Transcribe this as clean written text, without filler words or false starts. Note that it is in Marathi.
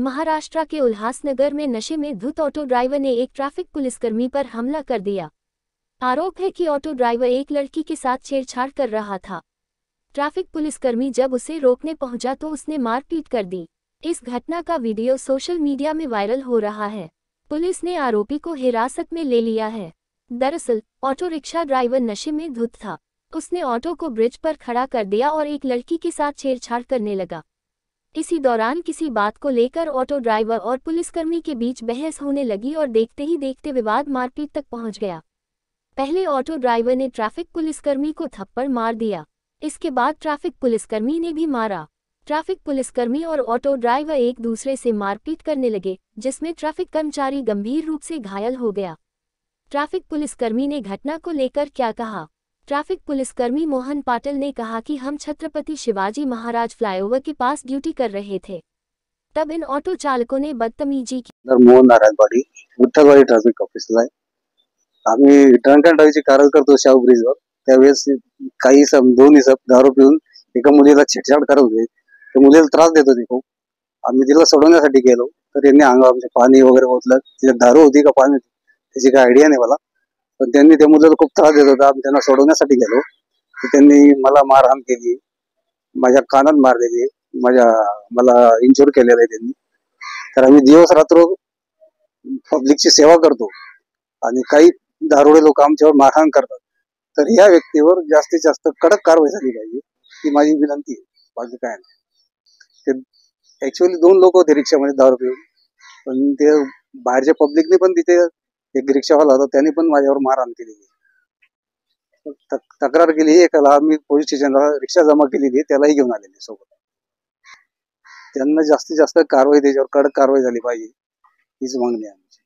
महाराष्ट्र के उल्हासनगर में नशे में धुत ऑटो ड्राइवर ने एक ट्रैफिक पुलिसकर्मी पर हमला कर दिया। आरोप है कि ऑटो ड्राइवर एक लड़की के साथ छेड़छाड़ कर रहा था। ट्रैफिक पुलिसकर्मी जब उसे रोकने पहुंचा तो उसने मारपीट कर दी। इस घटना का वीडियो सोशल मीडिया में वायरल हो रहा है। पुलिस ने आरोपी को हिरासत में ले लिया है। दरअसल ऑटो रिक्शा ड्राइवर नशे में धुत था। उसने ऑटो को ब्रिज पर खड़ा कर दिया और एक लड़की के साथ छेड़छाड़ करने लगा। इसी दौरान किसी बात को लेकर ऑटो ड्राइवर और पुलिसकर्मी के बीच बहस होने लगी और देखते ही देखते विवाद मारपीट तक पहुंच गया। पहले ऑटो ड्राइवर ने ट्रैफिक पुलिसकर्मी को थप्पड़ मार दिया। इसके बाद ट्रैफिक पुलिसकर्मी ने भी मारा। ट्रैफिक पुलिसकर्मी और ऑटो ड्राइवर एक दूसरे से मारपीट करने लगे, जिसमें ट्रैफिक कर्मचारी गंभीर रूप से घायल हो गया। ट्रैफिक पुलिसकर्मी ने घटना को लेकर क्या कहा? ट्रैफिक पुलिसकर्मी मोहन पाटिल ने कहा कि हम छत्रपति शिवाजी महाराज फ्लाईओवर के पास ड्यूटी कर रहे थे, तब इन ऑटो चालकों ने बदतमीजी की। मोहन नारायण पाटील, विठ्ठलवाडी ट्रॅफिक ऑफिसला आहे। आम्ही ड्रंक अँड ड्राईव्हची कारवाई करतो शाहू ब्रिजवर। त्यावेळेस काही दोन्ही दारू पिऊन एका मुलीला छेडछाड करत होते। त्या मुलीला त्रास देत होते खूप। आम्ही तिला सोडवण्यासाठी गेलो तर त्यांनी अंगावर आमचे पाणी वगैरे ओतलं। तिला दारू होती का पाणी त्याची काही आयडिया नाही मला, पण त्यांनी त्या मुलीला खूप त्रास देत होता। आम्ही त्यांना सोडवण्यासाठी गेलो तर त्यांनी मला मारहाण केली, माझ्या कानात मारलेली, मला इंज्युअर केलेलं आहे त्यांनी। तर आम्ही दिवस रात्र पब्लिकची सेवा करतो आणि काही दारुडे लोक आमच्यावर मारहाण करतात, तर या व्यक्तीवर जास्तीत जास्त कडक कारवाई झाली पाहिजे ही माझी विनंती आहे। बाकी काय नाही। ते ऍक्च्युअली दोन लोक होते रिक्षामध्ये दारू पिऊन, पण ते बाहेरच्या पब्लिकने पण तिथे एक रिक्षावाला होता त्याने पण माझ्यावर मारहाण केलेली। तक्रार केली, एकाला आम्ही पोलीस स्टेशनला रिक्षा जमा केलेली, त्यालाही घेऊन आलेले सोबत। त्यांना जास्तीत जास्त कारवाई, त्याच्यावर कडक कारवाई झाली पाहिजे हीच मागणी आहे आमची।